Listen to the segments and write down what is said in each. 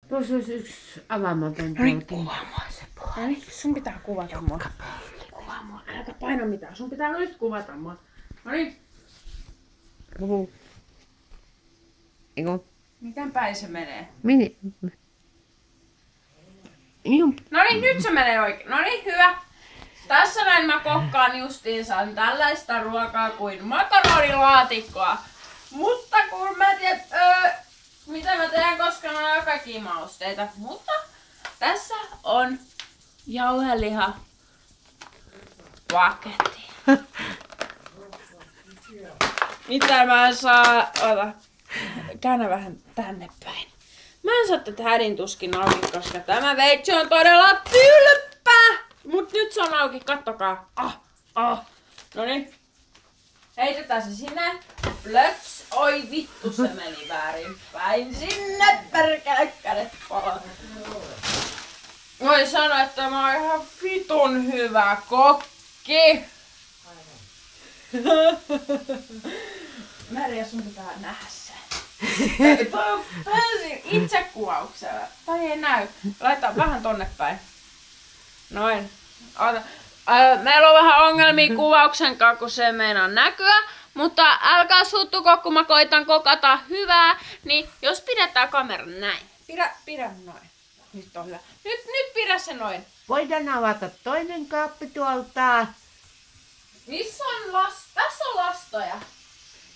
Tuossa olisi yksi avaamaton Noin, kuvaa mua se puoli. Sun pitää kuvata mua. Kuvaa mua. Älä paina mitään. Sun pitää nyt kuvata mua. Noniin. Eiku. Miten päin se menee? Noniin, nyt se menee oikein. Noniin, hyvä. Tässä näin mä kokkaan justiinsa tällaista ruokaa kuin makaronilaatikkoa. Mutta kun mä tiedän, mitä mä teen, koska mä oon kaikkia mausteita. Mutta tässä on jauheliha paketti. Mitä mä saan? Ota. Käännä vähän tänne päin. Mä en saa tätä hädin tuskin auki, koska tämä veitsi on todella tylppä. Mut nyt se on auki, kattokaa. Noniin. Heitetään se sinne. Plöts. Oi vittu, se meni väärin päin. Sinne perkele kädet palaa. Voi sanoa, että mä oon ihan vitun hyvä kokki. Merja, sun pitää nähdä se. Toi on täysin itsekuvauksella. Tai ei näy. Laita vähän tonne päin. Noin. Meillä on vähän ongelmia kuvauksen kanssa, kun se meinaa näkyä. Mutta älkää suuttuko, kun mä koitan kokata hyvää. Niin jos pidetään kameran näin. Pidä noin. Nyt on hyvä. Nyt pidä se noin. Voidaan avata toinen kaappi tuolta. Missä on tässä on lastoja.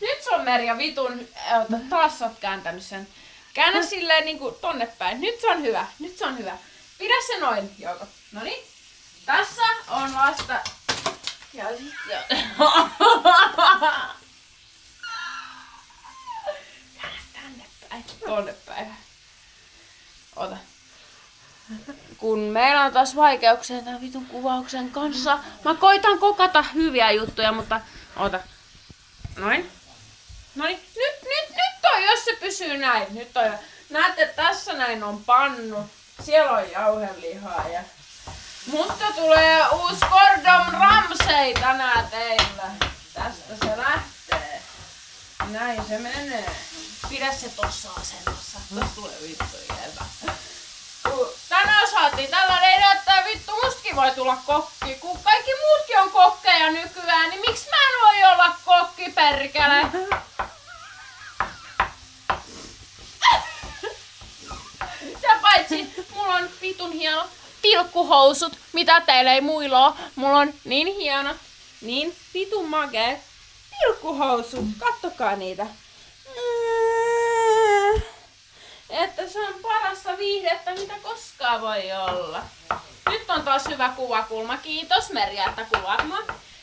Nyt se on Merja vitun, taas sä oot kääntänyt sen. Käännä silleen niinku tonne päin. Nyt se on hyvä, nyt se on hyvä. Pidä se noin, Jouko. Noniin. Tässä on lasta. Ja sitten... Käännä tänne päin, tonne päin. Ota. Kun meillä on taas vaikeuksia tämän vitun kuvauksen kanssa. Mä koitan kokata hyviä juttuja, mutta... Ota. Noin. Noniin, nyt toi, jos se pysyy näin. Nyt toi. Näette, tässä näin on pannu. Siellä on jauhelihaa ja... Mutta tulee uusi Gordon Ramsay tänään teillä. Tästä se lähtee. Näin se menee. Pidä se tossa asennossa. Tossa tulee vittu hyvä. Tänään saatiin tällainen idea, että vittu mustakin voi tulla kokki. Kun kaikki muutkin on kokkeja nykyään, niin miksi mä en voi olla kokki, perkele? Ja paitsi, mulla on vitun hieno pilkkuhousut, mitä teillä ei muilla oo. Mulla on niin hieno, niin vitun magee pilkkuhousut. Kattokaa niitä. Että se on parasta viihdettä, mitä koskaan voi olla. Nyt on taas hyvä kuvakulma. Kiitos Merja, että kuvaat mua.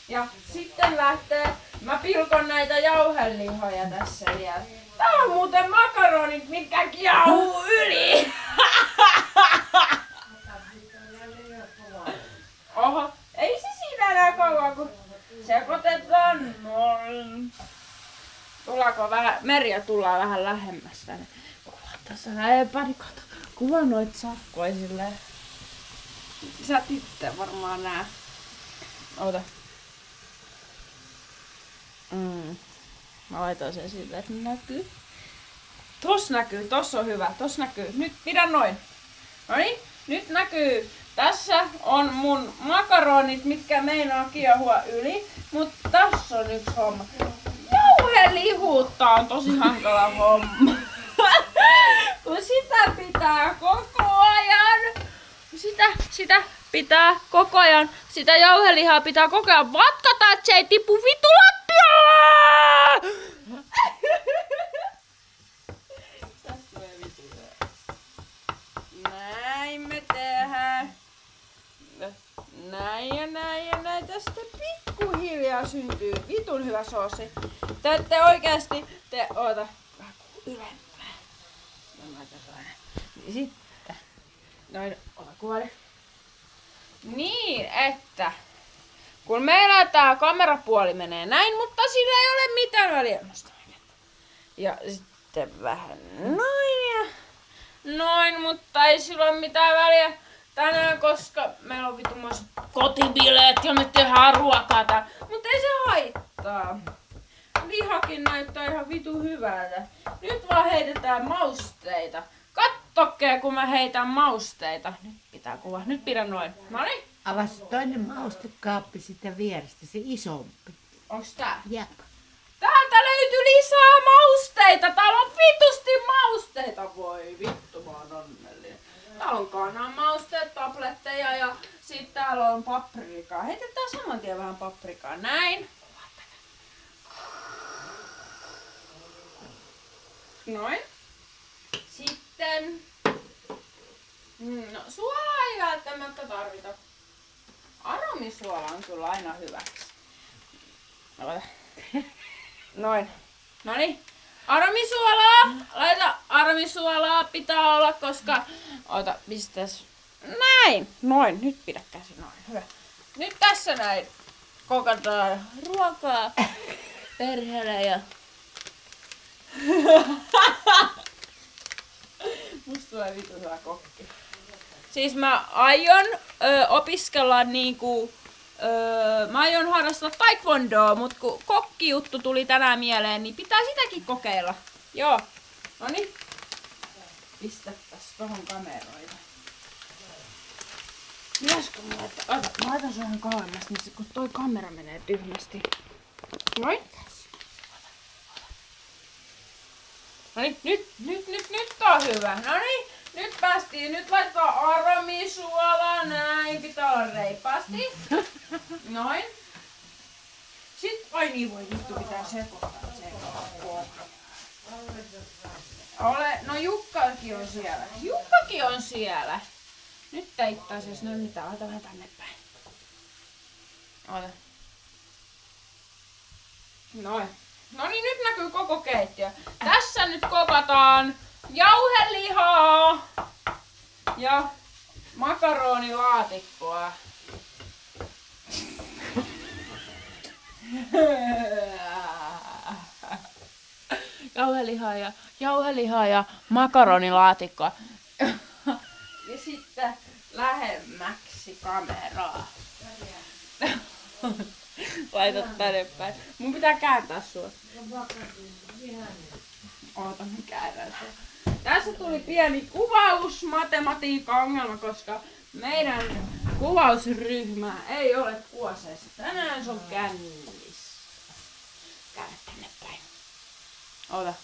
Ja sitten lähtee, mä pilkon näitä jauhelihoja tässä vielä. Tää on muuten makaronit, mitkä kiehuu yli. Oho, ei se siinä enää kauan, kun sekoitetaan noin. Tullaanko vähän, Merja tullaan vähän lähemmäs tänne. Tässä lähempänä, kato. Kuva noit sakkoja silleen. Sä itse varmaan nää. Ota. Mä laitan sen silleen, että näkyy. Tossa näkyy, tossa on hyvä, tossa näkyy. Nyt pidä noin. Noniin, nyt näkyy. Tässä on mun makaronit, mitkä meinaa kiehua yli. Mut tässä on yksi homma. Jauhelihuutta on tosi hankala homma. Kun sitä pitää koko ajan. Sitä pitää koko ajan. Sitä jauhelihaa pitää koko ajan vatkata, että se ei tipu vitu lattiaan. Näin me tehdään. Näin ja näin ja näin. Tästä pikkuhiljaa syntyy vitun hyvä soosi. Te ette oikeesti, oota. Ylempää. Sitten. Noin, ota kuoli. Niin, että kun meillä tää kamerapuoli menee näin, mutta sillä ei ole mitään väliä. Ja sitten vähän noin ja noin, mutta ei sillä ole mitään väliä tänään, koska meillä on vitumaiset kotibileet ja me tehdään ruokaa tää. Mutta ei se haittaa. Lihakin näyttää ihan vitu hyvältä. Nyt vaan heitetään mausteita. TikTokkeja, kun mä heitän mausteita. Nyt pitää kuvaa. Nyt pidän noin. Noniin. Avaa se toinen maustekaappi sitä vierestä, se isompi. Onks tää? Jep. Täältä löytyy lisää mausteita. Täällä on vitusti mausteita. Voi vittu, mä oon onnellinen. Täällä on kananmausteet, tabletteja ja sit täällä on paprikaa. Heitetään saman tien vähän paprikaa. Näin. Noin. Sitten... No, suolaa ei välttämättä tarvita. Aromisuola on kyllä aina hyväksi. Noin. Noniin. Aromisuolaa. Laita aromisuolaa pitää olla, koska... Ota, pistäs. Näin. Noin. Nyt pidä käsi. Noin. Hyvä. Nyt tässä näin. Kokataan ruokaa perheelle ja... Musta tulee vitu hyvä kokki. Siis mä aion opiskella niinku... mä aion harrastaa taekwondoa, mut kun kokkijuttu tuli tänään mieleen, niin pitää sitäkin kokeilla. Joo. Noniin. Pistäpäs tohon kameroille. Pitäisikö mä laittaa... Ota, mä laitan sun ihan kauemmas, niin kun toi kamera menee tyhmästi. Noin. Noniin, nyt on hyvä. Noniin, nyt päästiin. Nyt laittaa aromisuolaa. Näin, pitää olla reippaasti. Noin. Sitten, ai niin voi, vittu pitää sekoittaa. No Jukkakin on siellä. Jukkakin on siellä. Nyt itse asiassa, no mitä, laita vähän tänne päin. Ota. Noin. No niin, nyt näkyy koko keittiö. Tässä nyt kokataan jauhelihaa ja makaronilaatikkoa. Jauhelihaa ja makaronilaatikkoa. Ja sitten lähemmäksi kameraa. Laitat tänne päin. Mun pitää kääntää sua. Oota, mä käännän sua. Tässä tuli pieni kuvaus, matematiikan ongelma, koska meidän kuvausryhmä ei ole kuoseessa. Tänään se on kännissä. Käännä tänne päin. Oota.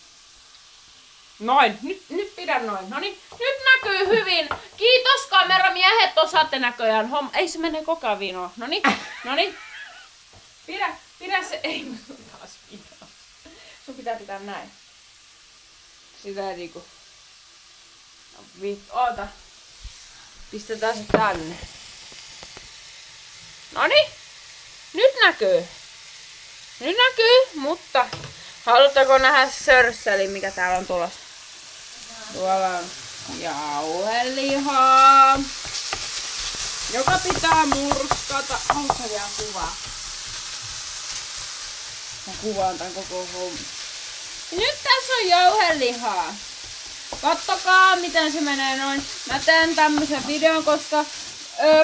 Noin, nyt pidän noin. Noniin, nyt näkyy hyvin. Kiitos kameramiehet, osaatte näköjään homma. Ei se mene koko ajan vinoon. Noniin. Pidä se, ei mun taas vinoon. Sun pitää pitää näin. Sitä ei niinku... Oota. Pistetään se tänne. Noniin. Nyt näkyy, mutta haluatteko nähdä sörsseli, mikä täällä on tulossa? Tuolla on jauhelihaa, joka pitää murskata. Onko se vielä kuvaa? Mä kuvaan tän koko homma. Nyt tässä on jauhelihaa. Kattokaa miten se menee noin. Mä teen tämmösen videon, koska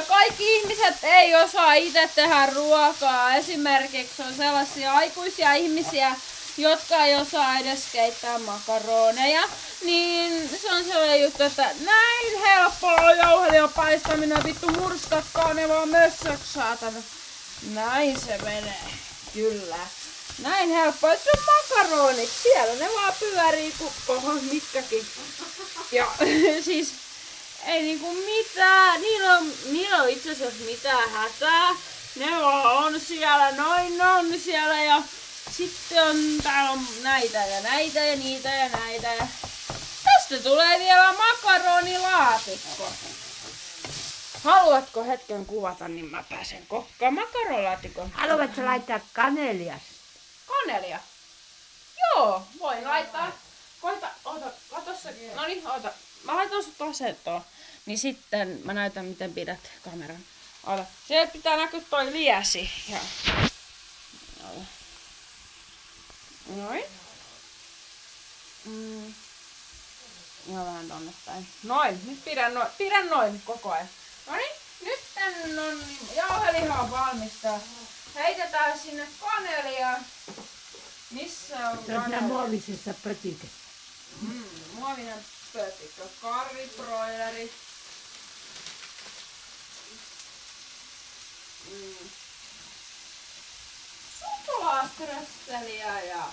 kaikki ihmiset ei osaa itse tehdä ruokaa. Esimerkiksi on sellaisia aikuisia ihmisiä, jotka ei osaa edes keittää makaroneja. Niin se on sellainen juttu, että näin helppoa on jauhelihan paistaminen. Vittu murskatkaa ne vaan mössöksi saatana. Näin se menee. Kyllä. Näin helppoa. Se on makaronit. Siellä ne vaan pyörii kuin mitkäkin. Ja siis ei niinku mitään. Niillä on itse asiassa mitään hätää. Ne vaan on siellä. Noin on siellä ja sitten täällä on näitä ja näitä ja niitä ja näitä. Ja tästä tulee vielä makaronilaatikko. Haluatko hetken kuvata, niin mä pääsen kokkaan makaronilaatikon. Haluatko laittaa kanelia? Kanelia? Joo, voin laittaa. Koita, kato se. Noniin, oota. Mä laitan sut asentoon. Niin sitten mä näytän miten pidät kameran. Oota. Sieltä pitää näkyä toi liesi. Ja... Noin. Ja vähän tonne päin. Noin, nyt pidän noin koko ajan. Noniin, nyt tän on jauhelihaa valmista. Heitetään sinne kanelia. Missä on Se on siinä muovisessa pötikässä. Muovinen pötikö, karribroileri. Suklaaströsseliä ja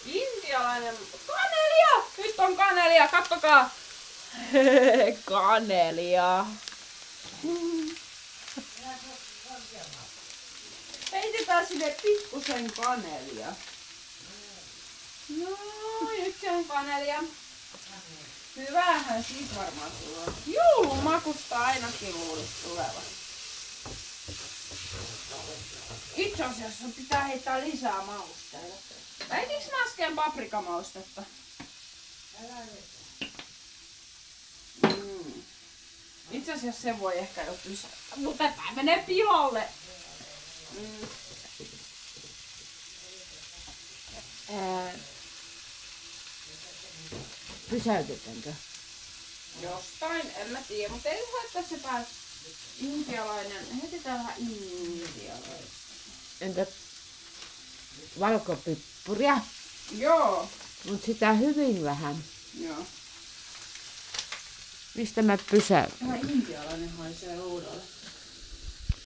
intialainen kanelia! Nyt on kanelia, kattokaa! Kanelia. Heitetään sinne pikkusen kanelia. No, nyt se on kanelia. Hyvähän siitä varmaan tulee. Joulumakusta ainakin luulisi tulevan. Itse asiassa pitää heittää lisää mausteita. Väitiks mä äsken paprikamaustetta? Itse asiassa se voi ehkä jo pysäyttää, mutta tää menee pilalle. Pysäytetäänkö? Jostain, en mä tiedä, mutta ei haittaa se pääs intialainen. Heitetään vähän intialaista. Entä valkopippuria? Joo. Mut sitä hyvin vähän. Joo. Mistä mä pysäytän? Vähän intialainen haisee oudolle.